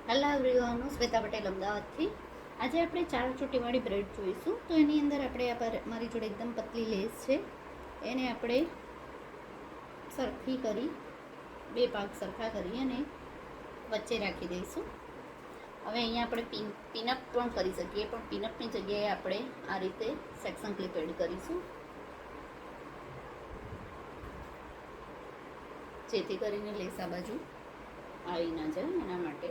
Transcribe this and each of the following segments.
Hello everyone, હું શ્વેતા પટેલ અમદાવાદથી. આજે આપણે 4 ચોટીવાળી બ્રેડ જોઈશું. તો એની અંદર આપણે મારી જોડે એકદમ પતલી લેસ છે, એને આપણે સરખી કરી 2 ભાગ સરખા કરી અને વચ્ચે રાખી દઈશું. હવે અહીંયા આપણે પિનઅપ પણ કરી શકીએ, પણ પિનઅપની જગ્યાએ આપણે આ રીતે સેક્શન ક્લિપ એડ કરીશું, જેથી કરીને લેસ આ બાજુ આવી ના જાય. એના માટે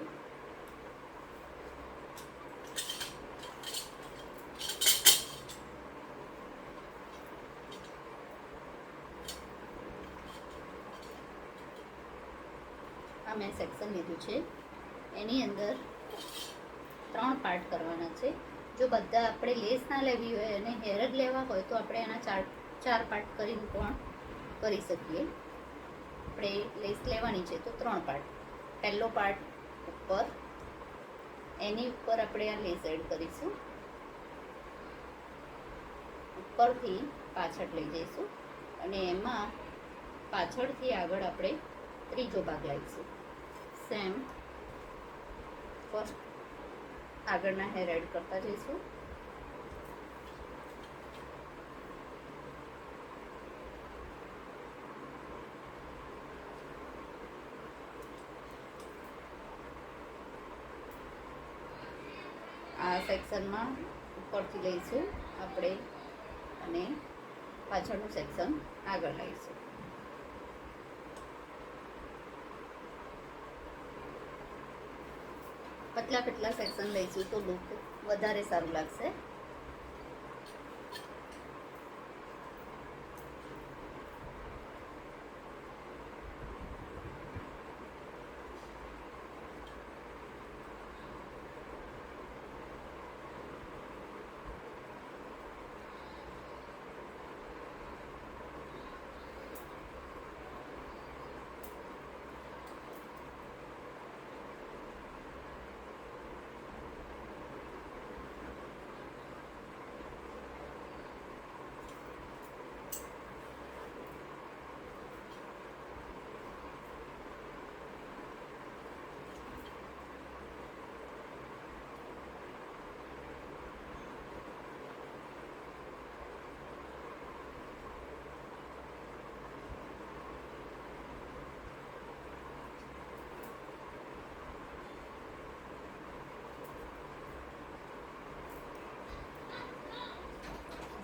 આ મેં સેક્શન લીધું છે. એની અંદર 3 પાર્ટ કરવાના છે. જો બધા આપણે લેસ ના લેવી હોય અને હેર જ લેવા હોય તો આપણે એના 4 પાર્ટ કરીને પણ કરી શકીએ. આપણે લેસ લેવાની છે તો 3 પાર્ટ. પહેલો પાર્ટ ઉપર, એની ઉપર આપણે આ લેસ એડ કરીશું. ઉપરથી પાછળ લઈ જઈશું અને એમાં પાછળથી આગળ આપણે ત્રીજો ભાગ લાવીશું. સેમ ફર્સ્ટ આગળના હેર એડ કરતા જઈશું. આ સેક્શનમાં ઉપરથી લઈશું આપણે અને પાછળનું સેક્શન આગળ લઈશું. પતલા સેક્શન લઈશું તો લુક વધારે સારું લાગશે.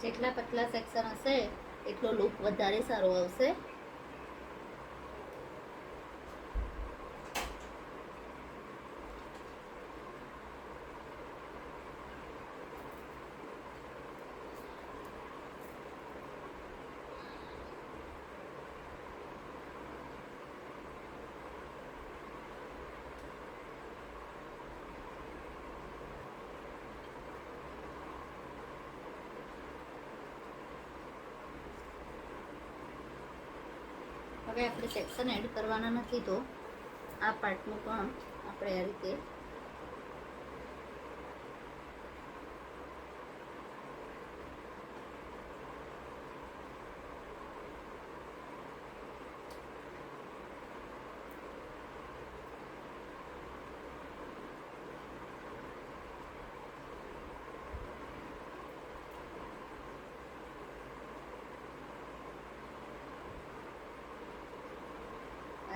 જેટલા પતલા સેક્શન હશે એટલો લુક વધારે સારો આવશે. હવે આપણે સેક્શન એડ કરવાના નથી, તો આ પાર્ટનું પણ આપણે આ રીતે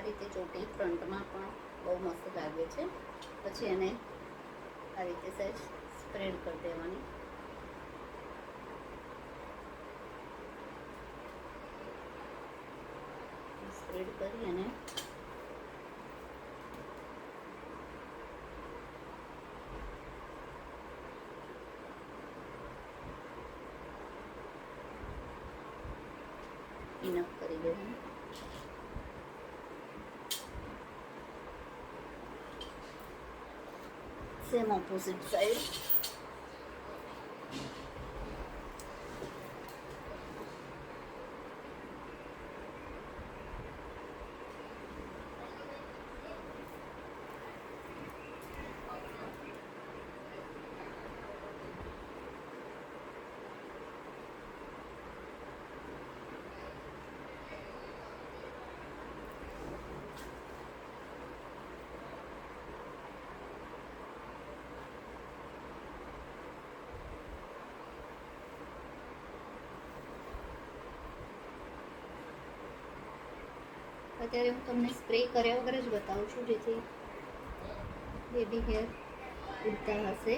રીતે ચોટી ફ્રન્ટમાં પણ બહુ મસ્ત લાગે છે. પછી એને આ રીતે સહેજ સ્પ્રેડ કરી દેવાની. સ્પ્રેડ કરી અને ઇનફ કરી દેવાનું. Same opposite side. અત્યારે હું તમને સ્પ્રે કર્યા વગર જ બતાવું છું, જેથી બેબી હેર ઉડતા હશે.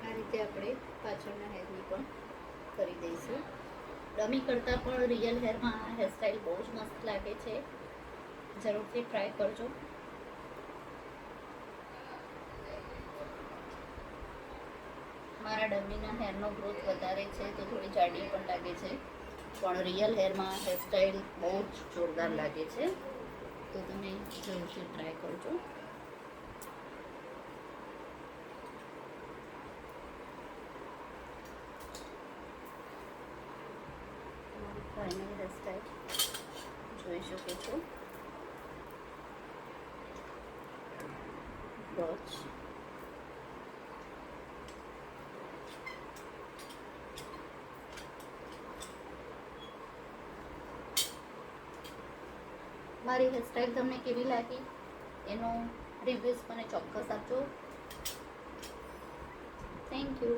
આ રીતે આપણે પાછળના હેરની પણ કરી દઈશું. ડમી કરતાં પણ રિયલ હેરમાં આ હેરસ્ટાઈલ બહુ જ મસ્ત લાગે છે. જરૂરથી ટ્રાય કરજો. મારા ડમીના હેરનો ગ્રોથ વધારે છે તો થોડી જાડી પણ લાગે છે, પણ રિયલ હેરમાં હેરસ્ટાઈલ બહુ જ જોરદાર લાગે છે. તો તમે જરૂરથી ટ્રાય કરજો. ફાઇનલ હેરસ્ટાઈલ જોઈ શકો છો. બ્રોચ મારી હેરસ્ટાઈલ તમને કેવી લાગી એનો રિવ્યુઝ મને ચોક્કસ આપજો. Thank you.